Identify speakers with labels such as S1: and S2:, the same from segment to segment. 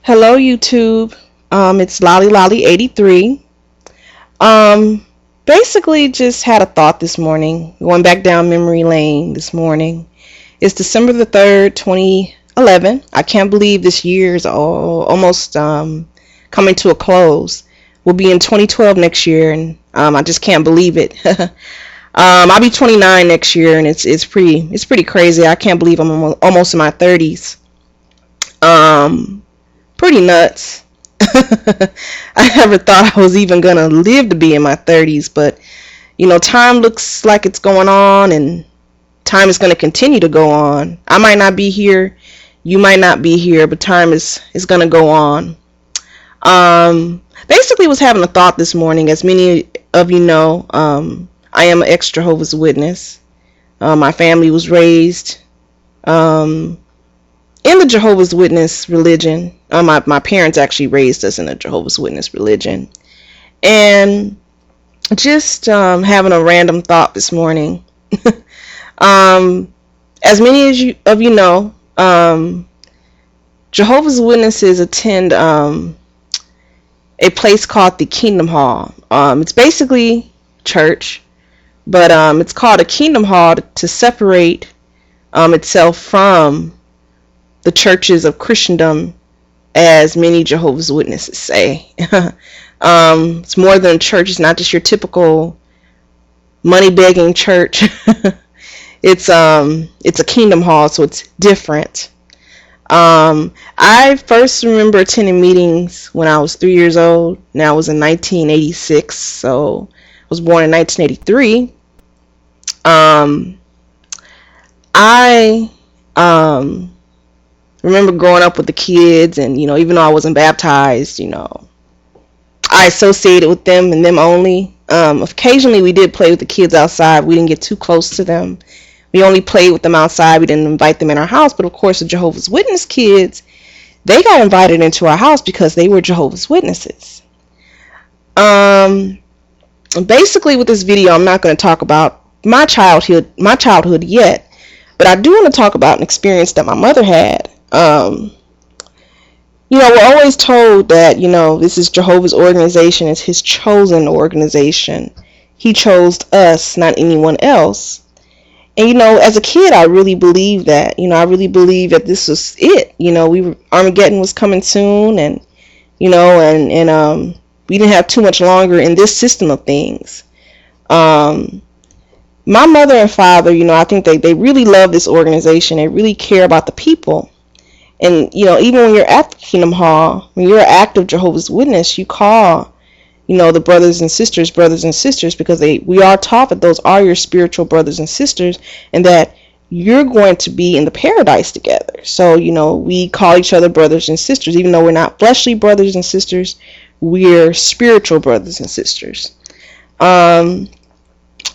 S1: Hello, YouTube. It's Lolly Lolly 83. Basically just had a thought this morning. Going back down memory lane this morning. It's December the 3rd, 2011. I can't believe this year is almost coming to a close. We'll be in 2012 next year, and I just can't believe it. I'll be 29 next year, and it's pretty crazy. I can't believe I'm almost in my 30s. Pretty nuts. I never thought I was even gonna live to be in my 30s, but time looks like it's going on, and time is gonna continue to go on. I might not be here, you might not be here, but time is gonna go on. Basically was having a thought this morning. As many of you know, I am an ex-Jehovah's Witness. My family was raised in the Jehovah's Witness religion. My parents actually raised us in the Jehovah's Witness religion. And just having a random thought this morning. As many of you know, Jehovah's Witnesses attend a place called the Kingdom Hall. It's basically church, but it's called a Kingdom Hall to separate itself from the churches of Christendom, as many Jehovah's Witnesses say. It's more than a church. It's not just your typical money-begging church. It's a Kingdom Hall, so it's different. I first remember attending meetings when I was 3 years old. Now it was in 1986, so I was born in 1983. I remember growing up with the kids, and even though I wasn't baptized, I associated with them and them only. Occasionally we did play with the kids outside. We didn't get too close to them. We only played with them outside. We didn't invite them in our house. But of course, the Jehovah's Witness kids, they got invited into our house because they were Jehovah's Witnesses. Basically with this video, I'm not going to talk about my childhood yet, but I do want to talk about an experience that my mother had. We're always told that, this is Jehovah's organization. It's his chosen organization. He chose us, not anyone else. And, as a kid, I really believed that. I really believed that this was it. Armageddon was coming soon, and, we didn't have too much longer in this system of things. My mother and father, I think they really love this organization. They really care about the people. And, even when you're at the Kingdom Hall, when you're an active Jehovah's Witness, you call, the brothers and sisters, because we are taught that those are your spiritual brothers and sisters, and that you're going to be in the paradise together. So, we call each other brothers and sisters. Even though we're not fleshly brothers and sisters, we're spiritual brothers and sisters. My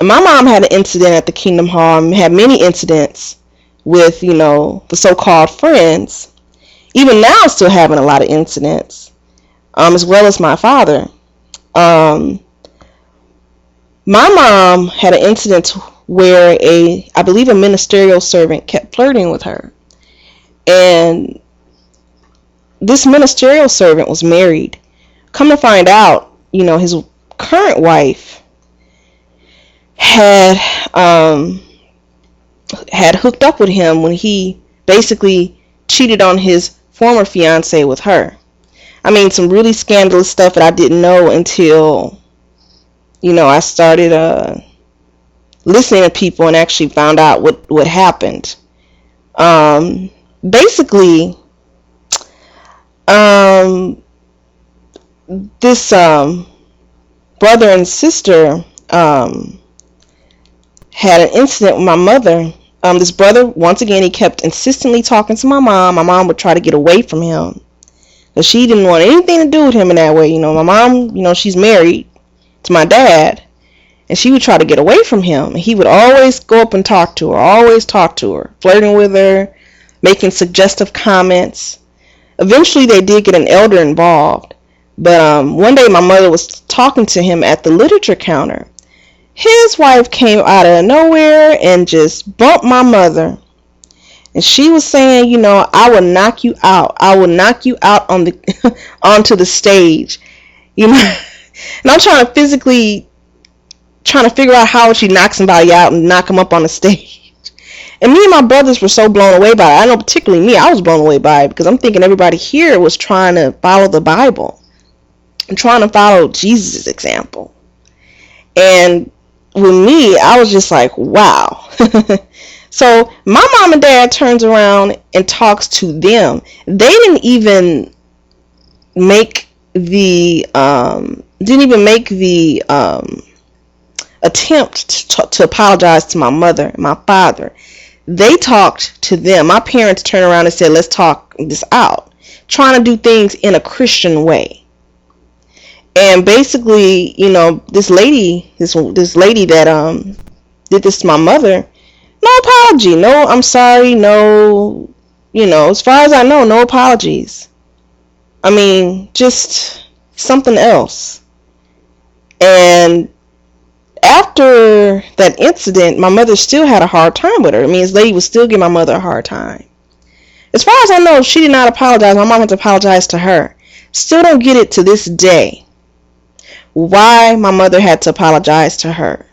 S1: mom had an incident at the Kingdom Hall, and had many incidents with, the so-called friends. Even now, still having a lot of incidents, as well as my father. My mom had an incident where I believe a ministerial servant kept flirting with her. And this ministerial servant was married. Come to find out, his current wife had hooked up with him when he basically cheated on his former fiance with her. I mean, some really scandalous stuff that I didn't know until, I started listening to people and actually found out what happened. Basically, this brother and sister had an incident with my mother. This brother, once again, he kept insistently talking to my mom. My mom would try to get away from him, but she didn't want anything to do with him in that way. My mom, she's married to my dad, and she would try to get away from him. He would always go up and talk to her, flirting with her, making suggestive comments. Eventually, they did get an elder involved, but one day my mother was talking to him at the literature counter. His wife came out of nowhere and just bumped my mother. And she was saying, you know, I will knock you out. I will knock you out on the onto the stage. You know, and I'm trying to figure out how she knocks somebody out and knock them up on the stage. And me and my brothers were so blown away by it. I know particularly me, I was blown away by it because I'm thinking everybody here was trying to follow the Bible and trying to follow Jesus' example. And with me, I was just like, wow. So my mom and dad turns around and talks to them. They didn't even make the attempt to apologize to my mother and my father. They talked to them. My parents turned around and said, let's talk this out, trying to do things in a Christian way. And basically, you know, this lady that did this to my mother, no apology, no I'm sorry, no, you know, as far as I know, no apologies. I mean, just something else. And after that incident, my mother still had a hard time with her. I mean, this lady was still giving my mother a hard time. As far as I know, she did not apologize. My mom had to apologize to her. Still don't get it to this day why my mother had to apologize to her.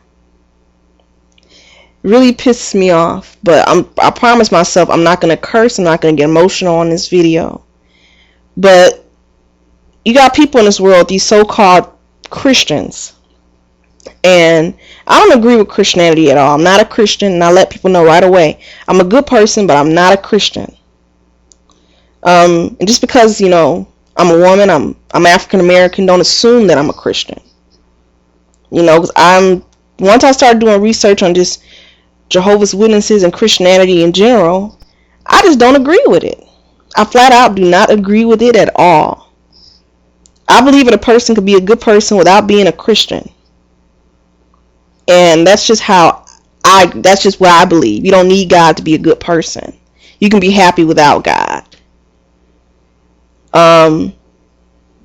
S1: Really pisses me off. But I promise myself I'm not going to curse. I'm not going to get emotional on this video. But you got people in this world, these so-called Christians. And I don't agree with Christianity at all. I'm not a Christian, and I let people know right away. I'm a good person, but I'm not a Christian. And just because, you know, I'm a woman, I'm African American, don't assume that I'm a Christian. You know, once I started doing research on just Jehovah's Witnesses and Christianity in general, I just don't agree with it. I flat out do not agree with it at all. I believe that a person could be a good person without being a Christian. And that's just what I believe. You don't need God to be a good person. You can be happy without God.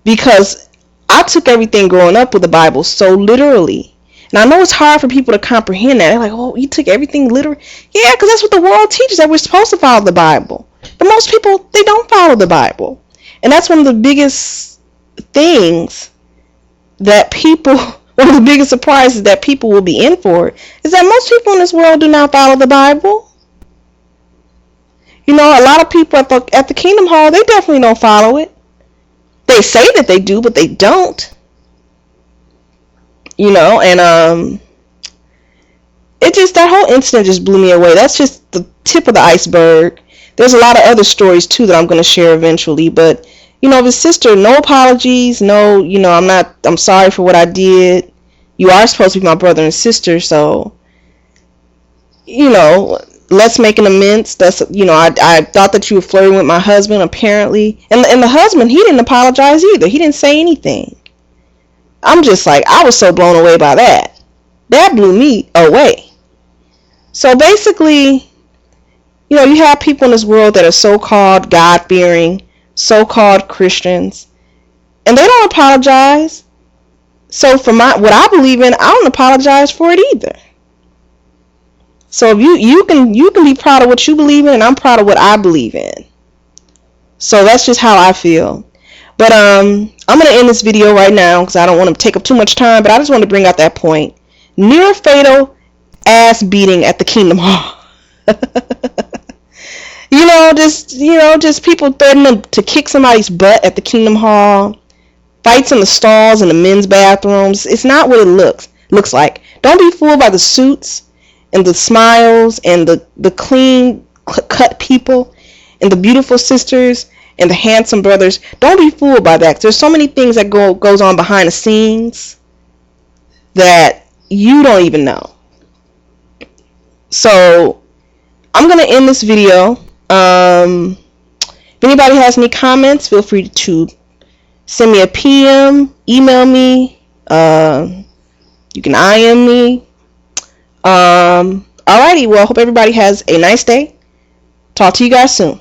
S1: Because I took everything growing up with the Bible so literally. And I know it's hard for people to comprehend that. They're like, oh, you took everything literally? Yeah, because that's what the world teaches, that we're supposed to follow the Bible. But most people, they don't follow the Bible. And that's one of the biggest things that people... One of the biggest surprises that people will be in for is that most people in this world do not follow the Bible. You know, a lot of people at the Kingdom Hall, they definitely don't follow it. They say that they do, but they don't. You know, and that whole incident just blew me away. That's just the tip of the iceberg. There's a lot of other stories too that I'm going to share eventually, but you know, his sister, no apologies, no, you know, I'm sorry for what I did. You are supposed to be my brother and sister, so, you know, let's make an amends. That's, you know, I thought that you were flirting with my husband, apparently. And the husband, he didn't apologize either. He didn't say anything. I'm just like, I was so blown away by that. That blew me away. So basically, you know, you have people in this world that are so-called God-fearing, so-called Christians, and they don't apologize. So for what I believe in, I don't apologize for it either. So if you can be proud of what you believe in, and I'm proud of what I believe in. So that's just how I feel. But I'm gonna end this video right now because I don't want to take up too much time. But I just want to bring out that point: near fatal ass beating at the Kingdom Hall. just people threatening to kick somebody's butt at the Kingdom Hall. Fights in the stalls in the men's bathrooms. It's not what it looks like. Don't be fooled by the suits and the smiles and the clean cut people and the beautiful sisters and the handsome brothers. Don't be fooled by that. There's so many things that goes on behind the scenes that you don't even know. So I'm gonna end this video. If anybody has any comments, feel free to send me a PM, email me, you can IM me. Alrighty, well, I hope everybody has a nice day. Talk to you guys soon.